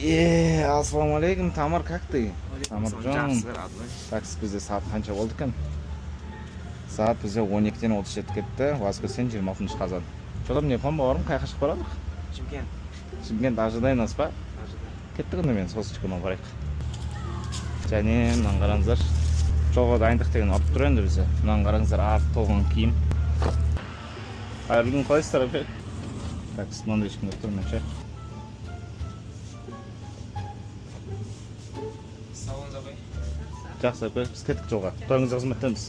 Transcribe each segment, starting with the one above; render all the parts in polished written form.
Assalomu alaykum, Tamar, как ты? Tamarjon. Так, bizde saat qancha bo'ldi ekan? Saat bizde 12dan 37 ketdi. Воскресенье 26-qazon. Cho'lab nepon borim, qayerga chiqib boradi? Chimkent. Chimkent ожидай нас па? Ketdik endi men sosishkani olib boraylik. Және мынаны қараңыздар. Жолға дайындық деген алып тұр енді бізде. Мынаны қараңыздар, артық толған киім. Қайырлы күн, қалайсыздар апа? Так, мынандай ешкім деп тұр менше. Салон забай. Жақсы апа, біз кеттік жолға. Тойыңызға қызметтеміз.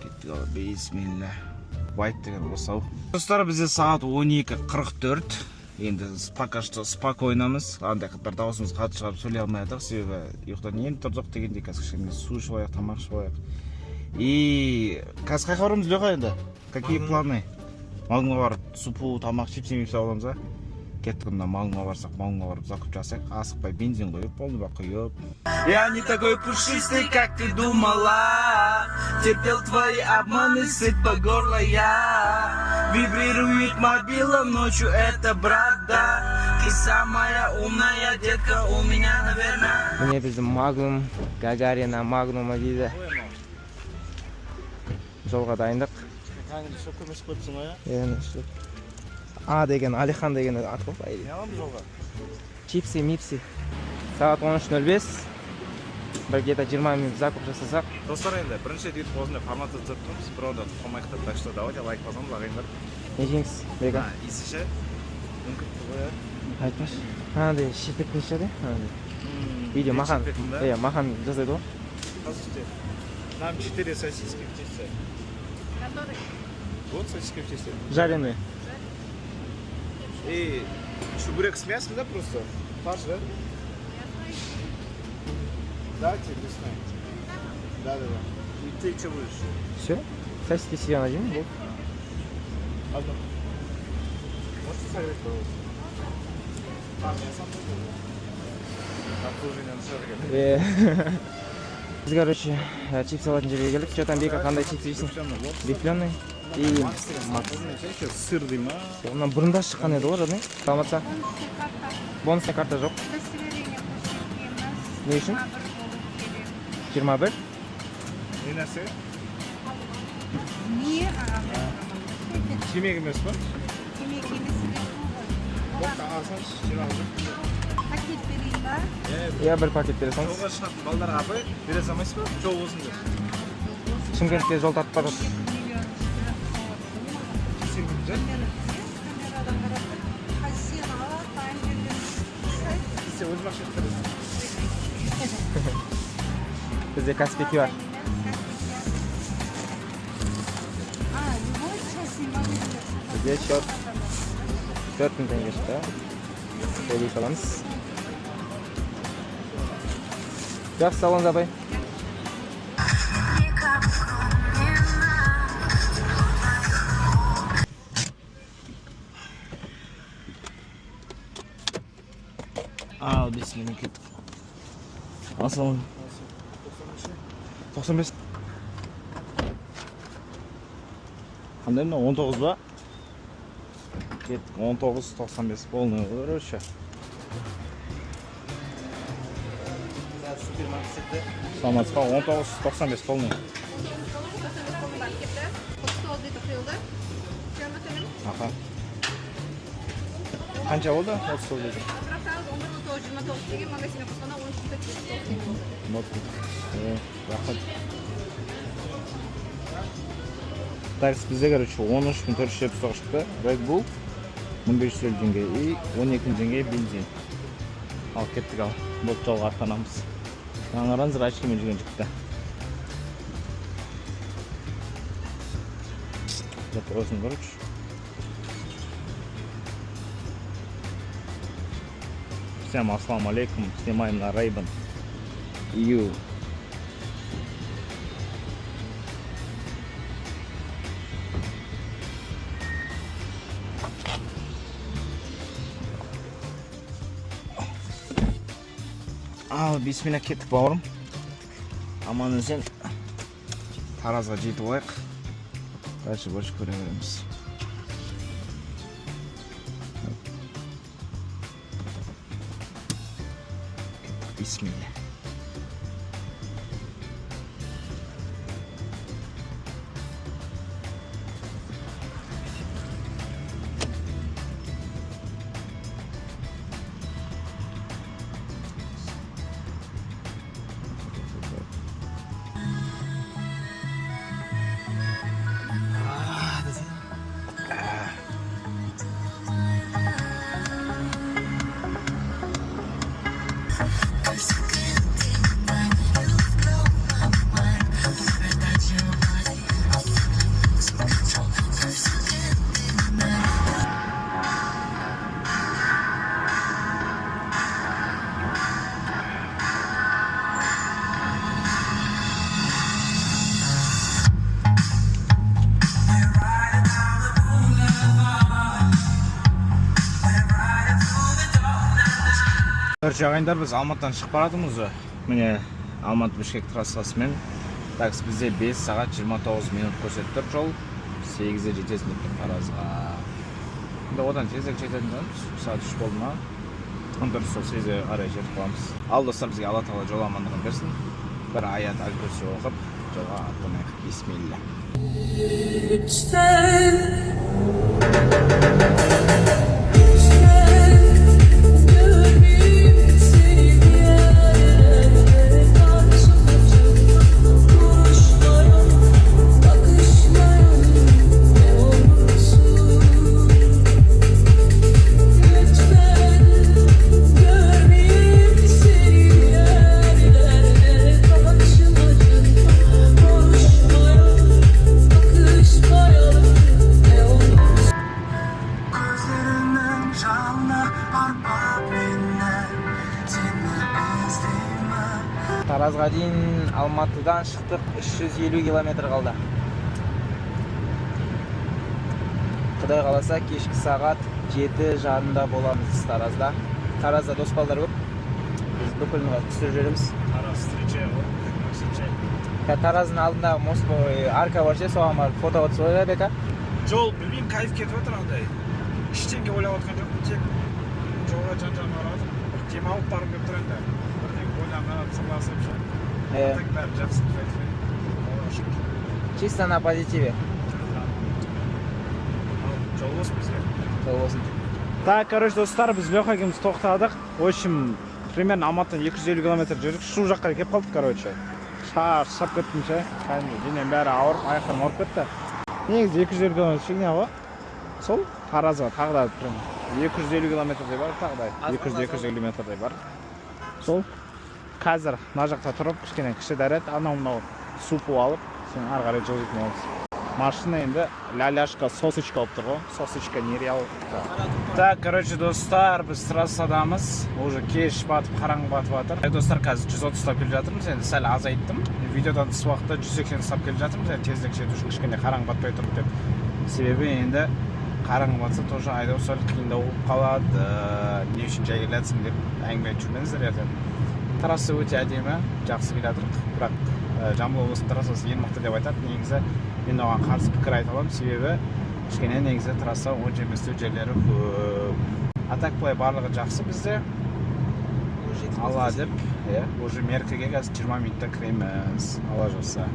Кеттік ал, бисмилля. Байт деген осау. Достар, бізде сағат 12:44. Енді пока что спокойнамыз. Андай бір дауысымыз қатты шығарып сөйлей алмай жатырмыз, себебі ұйықтан енді тұрдық дегенде қазір кішкене су ішіп алайық, тамақ ішіп алайық. И қазір қайда барамыз Леха енді? Какие планы? Магнумға барып супу, тамақ, чипсы мепсі аламыз а? Кеттік мына Магнумға барсақ, Магнумға барып закуп жасайық, асықпай бензин құйып, полный бак құйып. Я не такой пушистый, как ты думала. Терпел твои обманы, сыт по горло я. Вибрирует мобилом ночью, это брат, да. Ты самая умная детка у меня, наверное. Міне біздің Магнум, Гагарина, Магнума дейді. Жолға дайындық. Таңды шоқ көмесіп көпсің ғой, А деген, Алихан деген ат қой. Не аламыз жолға? Чипсы, мипсы. Сағат 13:05. Бір где-то 20 минут закуп жасасақ. Достар енді, бірінші рет өйтіп осындай форматты түсірдіміз. Біреуді қалмайық деп, так что давайте лайк басамыз, ағайындар. Не жеңіз, Бека? Исіше? Мүмкін ғой. Айтпаш. Андай шетіп неше де? Видео махан. Махан жасайды ғой. Здравствуйте. Нам 4 сосиски в тесте. Которые? Вот сосиски в тесте. Жареные. И чебурек с мясом, да, просто? Фарш, да? Да, тебе мясной? Да. И ты что будешь? Все. Сосиски себе найдем. Вот. Одну. Можете согреть, пожалуйста? Я сам буду. Обслуживание на шаре. Біз, короче, чипсы алатын жерге келдік. Что там Бека, қандай чипсы жейсің? Рифленый. И Макс. Сыр дей ма? Онан бұрында шыққан еді ғой, жадың? Саламатса? Бонусный карта жоқ. Не үшін? 21? Не нәрсе? Не Темек емес па? темекі емес. Алсаңыз, 20 Пакет берейін ба? Я бір пакет бере салыңыз. Жолға шығатын балдарға апай, бере салмайсыз ба? Жол болсын деп. Шымкентте жол тартып бара жатыр. Сенбейді? Камерадан қарап тұр. Сен ал, тайм берген. Сен өзім ақша бересің. Бізде Каспий бар. Любой часы могу сделать. Бізде счет 4000 теңге шықты. Төлей саламыз. Жақсы, салон забай. Ал, бисмилlah кеттік. Ассалам. 95. Қандай мына 19 ба? Кеттік, 19-95 полный, короче. Саламатсыз ба? 19-95 полный. Аха. Қанша болды? 30 болды. Рахмет. Такс бізде, короче, 13.470 шықты. Red Bull 1550 теңге и 12 теңге бензин. Ал кеттік ал. Бұл жолға аттанамыз. Аңғараңыздар, очкимен жүрген жігітті. Жатыр осыны, короче. Всем ассаламу алейкум. Снимаем на Ray-Ban EU. Ал, бисмилlah кеттік бауырым. Аман сен таразға жетіп алайық. Дальше больше көре береміз. Бисмилля. Короче, ағайындар, біз Алматыдан шығып баратырмыз. Міне Алматы Бішкек трассасымен. Такс бізде 5 сағат 29 минут көрсетіп тұр жол. 8-де жетесін деп тұр Таразға. Енді одан тезірек жететін жоқпыз. Сағат 3 болды ма? Дұрыс, сол 8-де қарай жетіп қаламыз. Ал достар, бізге Алла Тағала жол амандығын берсін. Бір аят аль-Курси оқып, жолға аттанайық. Бисмилля. Таразға дейін Алматыдан шықтық, 350 километр қалды. Құдай қаласа кешкі сағат 7:30-да боламыз Таразда. Таразда дос балдар көп. Біз бүкіл түсіріп жүреміз. Тараз встречай ғой. Тараздың алдындағы мост арка бар ше, соған барып фото түсіріп қояйық бека. Жол білмеймін, кайф кетіп отыр андай. Ештеңе ойлап отқан жоқпын, тек жолға жан-жан барады. Бір демалып барып келіп тұр енді. Бірдеңе ойланып, сырласып ше. Так бәрі жақсы, кайф. Чисто на позитиве. Жол болсын бізге. Жол болсын. Так, короче, достар, біз Леха екеуміз тоқтадық. В общем, примерно Алматыдан 250 километр жүрдік. Шу жаққа келіп қалдық, короче. Шаршап кеттім ше. Денем бәрі ауырып, аяқтарым ауырып кетті. Негізі 250 километр фигня ғой. Сол Таразға тағы да 250 километрдей бар, тағы да 200-250 километрдей бар. Сол қазір мына жақта тұрып, кішкене кіші дәрет, анау-мынау супу алып, сен ары қарай жылжитын боламыз. Машина енді ляляшка, сосочка алып тұр ғой. Сосочка нереал. Так, короче, достар, біз трассадамыз. Уже кеш батып, қараңғы батып жатыр. Достар, қазір 130 ұстап келе жатырмыз. Енді сәл азайттым. Видеодан тыс уақытта 180 ұстап келе жатырмыз. Енді тезірек жету үшін кішкене қараңғы батпай тұрып деп. Себебі енді қараңғы батса тоже айдау сәл қиындау болып қалады. Не үшін жай келесің деп әңгіме айтып жүрмеңіздер ертең. Трасса өте әдемі, жақсы келе жатырмық. Бірақ Жамбыл облысының трассасы ең мықты деп айтады. Негізі мен оған қарсы пікір айта аламын, себебі кішкене негізі трасса онша емес жерлері көп. А так былай барлығы жақсы бізде. Алла деп, уже Меркіге қазір 20 минутта кіреміз. Алла жазса.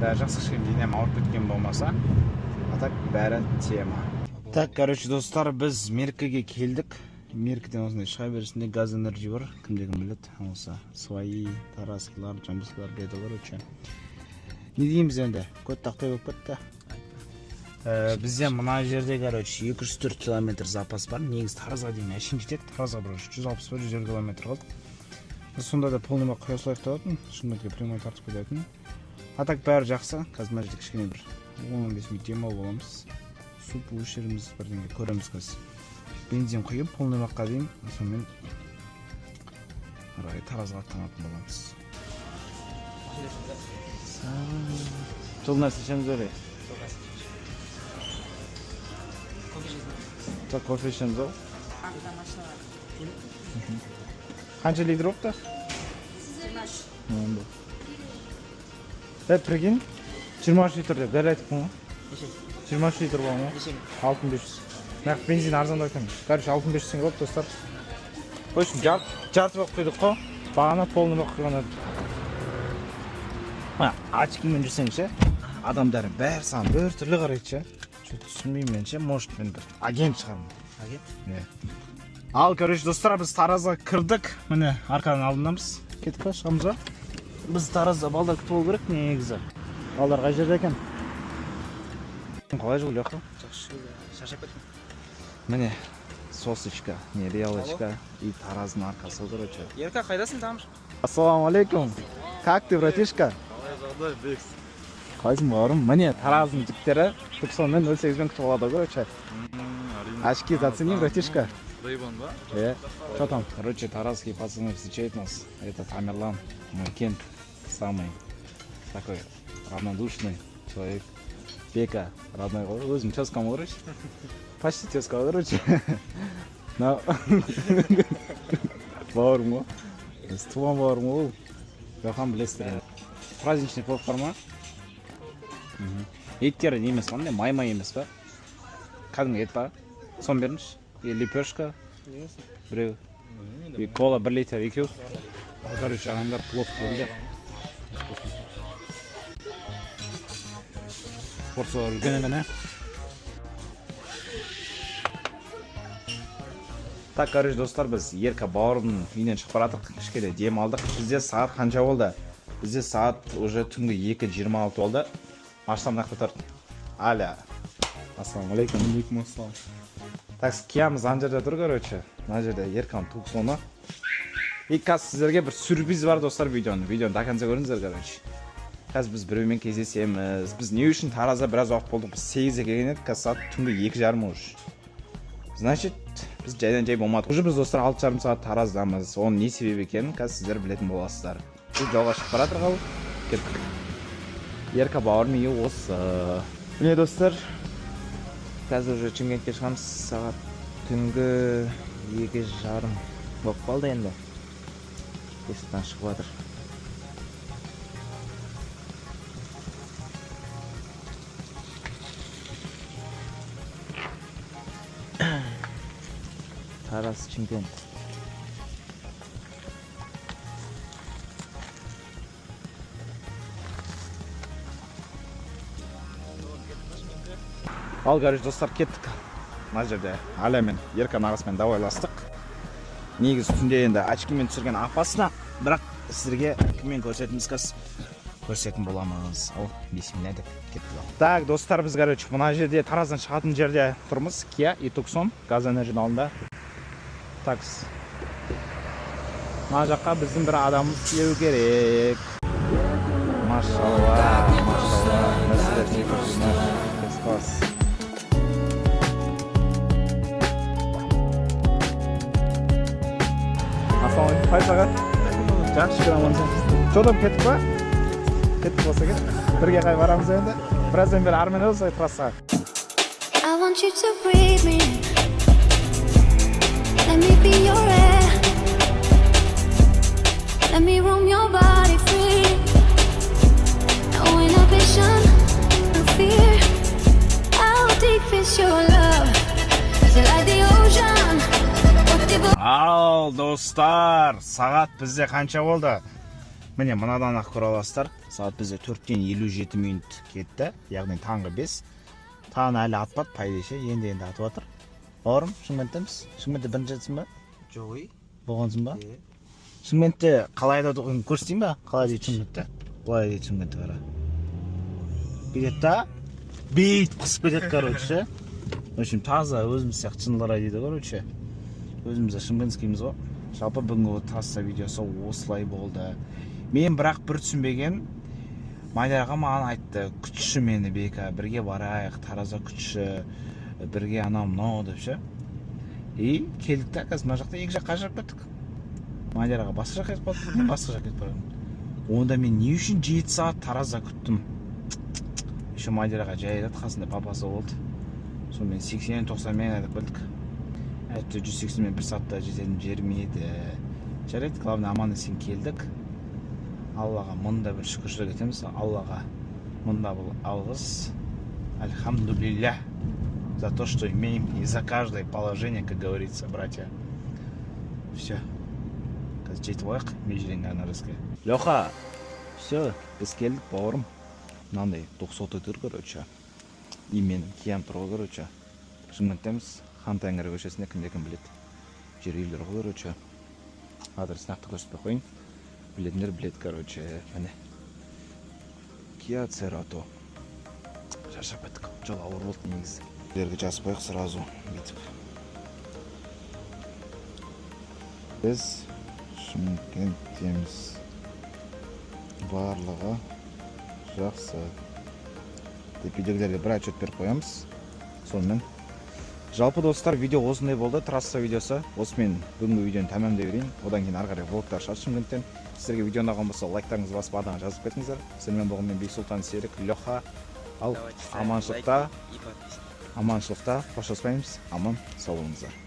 Бәрі жақсы, кішкене денем ауырып кеткен болмаса. А так бәрі тема. Так, короче, достар, біз Меркіге келдік. Меркіден осындай шыға берісінде газ энерджи бар. Кімде-кім біледі. Осы свои таразскилар, жамбылскилар деді короче. Не дейміз енді? Көт тақтай болып кетті. Бізде мына жерде, короче, 204 километр запас бар. Негіз Таразға дейін әшін жетеді. Таразға бір 160-150 километр қалды. Біз сонда да полныйма қоя салайық деп отырмын. Шымкентке прямой тартып кететін. А так бәрі жақсы. Қазір мына жерде кішкене бір 15 минут демалып боламыз. Супу ішеріміз, бірдеңе көреміз қазір. Бензин құйып, полныймаққа дейін. Сонымен Таразға аттанатын боламыз. Жолына сешеміз өлей? Кофе ішеміз ол? Қанша литр опты? 20. Прикинь, 23 литр деп дәл айтып қойма. 23 литр болған ма? 6500. Нақ бензин арзандау екен. Короче, 6500 теңге болды, достар. В общем, жарты болып қойдық қой. бағана полный оқыған очкимен жүрсең ше адамдар бәрі саған бір түрлі қарайды ше түсінбеймін мен ше может мен бір агент шығармын. Агент? Ал короче достар біз Таразға кірдік, міне арқаның алдындамыз. Кеттік па, шығамыз ба? Біз Таразда балдар күтіп болу керек негізі. Балдар қай жерде екен? Қалай жол яққа? Жақсы, шаршап кеттім. Міне сосочка, не белочка и Тараздың арқасы короче. Ерка, қайдасың тамыр? Ассаламу алейкум. Как ты, братишка? Қайсың бауырым? Міне Тараздың жігіттері 90-мен 08-мен күтіп алады короче. Очки зацени, братишка. Рейбан ба? Что там? Короче, таразские пацаны встречают нас. Это Тамерлан, мой кент, самый такой равнодушный человек. Бека, родной ғой. Өзім тезкам короче. Почти тезка короче. Но бауырым ғой. Біз туған бауырым ғой. Жохан білесіздер. Праздничный болып бар ма? Еттері не емес па? Май емес па? Кәдімгі ет па? Сон беріңізші. И лепешка, біреу, и кола 1 литр екеу. Короче, адамдар плов келді. Порциялар үлкен. Так, короче, достар, біз Ерка бауырымның үйінен шығып барадық, кішкене дем алдық. Бізде сағат қанша болды? Бізде сағат уже түнгі 2:26 болды. Ашсам нақта тұр. Аля. Ассаламу алейкум. Алейкум ассалам. Так, киямыз ана жерде тұр, короче. Мына жерде Ерканың туғысуына. И қазір сіздерге бір сюрприз бар, достар, видеоны до конца көріңіздер, короче. Қазір біз біреумен кездесеміз. Біз не үшін Таразда біраз уақыт болдық? Біз 8-де келген едік, қазір сағат түнгі 2:30 уже. Значит, біз жайдан жай болмадық. Уже біз достар 6:30 сағат Тараздамыз. Оның не себебі екенін қазір сіздер білетін боласыздар. Біз жолға шығып бара жатырмыз. Кеттік. Ерка бауырым үйі осы. Міне достар, Қазір уже Шымкентке шығамыз, сағат түнгі 2:30 болып қалды енді. Есіктен шығып жатыр. Тараз, Шымкент. Ал, короче, достар, кеттік. Мына жерде Аля мен Ерка нағасымен давайластық. Негізі түнде енді очкимен түсірген апасына, бірақ сіздерге кіммен көрсетіміз көрсетін боламыз. Ал, бисмилля деп кеттік. Так, достар, біз, короче, мына жерде Тараздан шығатын жерде тұрмыз. Kia и Tucson, Газэнерджидің алдында. Такс. Мына жаққа біздің бір адамымыз келу керек. Машалла, машалла. Ассаламалейкум, қай сағат? Жақсы шүкір амансың. Жолдап кеттік па? Кеттік болса кет. Бірге қай барамыз енді. Біраздан бері армен өз трассаға. I want you to breathe me. Let me be your air. Let me roam your body free. No inhibition, no fear. How deep is your love? Is it like the ocean? Ал, достар, сағат бізде қанша болды? Міне, мынадан ақ көре аласыздар. Сағат бізде 4:57 минут кетті, яғни таңғы 5. Таң әлі атпады, пайдеше, енді атып жатыр. Бауырым, Шымкенттеміз? Шымкентте бірінші жетсің ба? Жоқ, Болғансың ба? Шымкентте қалай айтады көрсетейін ба? Қалай дейді Шымкентте? Былай дейді Шымкентте бара. Бүйтеді да? Бейт қысып кетеді, короче. В общем, таза өзіміз сияқты шынылар дейді, короче. Өзімізді шымкентскийміз ғой. Жалпы бүгінгі трасса видеосы осылай болды. Мен бірақ бір түсінбеген, Мадияға маған айтты, күтші мені Бека, бірге барайық, Таразға күтші, бірге анау мынау деп ше. И келдік та, қазір мына жақта екі жаққа ажырап кеттік. Мадияға басқа жаққа кетіп қалдық, мен басқа жаққа кетіп барамын. Онда мен не үшін 7 сағат Таразда күттім? Еще Мадияға жай айтады, қасында папасы болды. Сонымен 80-90 мен айтып білдік. Әйтті 180 мен 1 сағатта жететін жерім еді. Жарайды, главное аман есен келдік. Аллаға мында бір шүкіршілік етеміз. Аллаға мында бұл алғыс. Альхамдулилля. За то, что имеем. И за каждое положение, как говорится, братья. Все. қазір жетіп алайық межренген арасқа. Леха, все, біз келдік бауырым. Мынандай 200 тұр, короче. И менің киям тұр, короче. Шымкенттеміз, Хан Тәңір көшесінде кім біледі. Жер үйлер ғой, короче. Адрес нақты көрсетпей қойын. Білетіндер білет, короче, міне. Kia Cerato. Шаршап кеттік. Жол ауыр болды негізі. Жерге жазып қойық сразу бүйтіп. Біз Шымкенттеміз. Барлығы жақсы. Деп видеолерге бір отчет беріп қоямыз. Сонымен. Жалпы достар, видео осындай болды. Трасса видеосы. Осымен бүгінгі видеоны тәмамдай берейін. Одан кейін ары қарай влогтар шығады Шымкенттен. Сіздерге видео ұнаған болса, лайктарыңызды басып адаға жазып кетіңіздер. Сонымен болған мен Бексұлтан Серік, Леха. Ал аманшылықта қоштаспаймыз. Аман сау болыңыздар.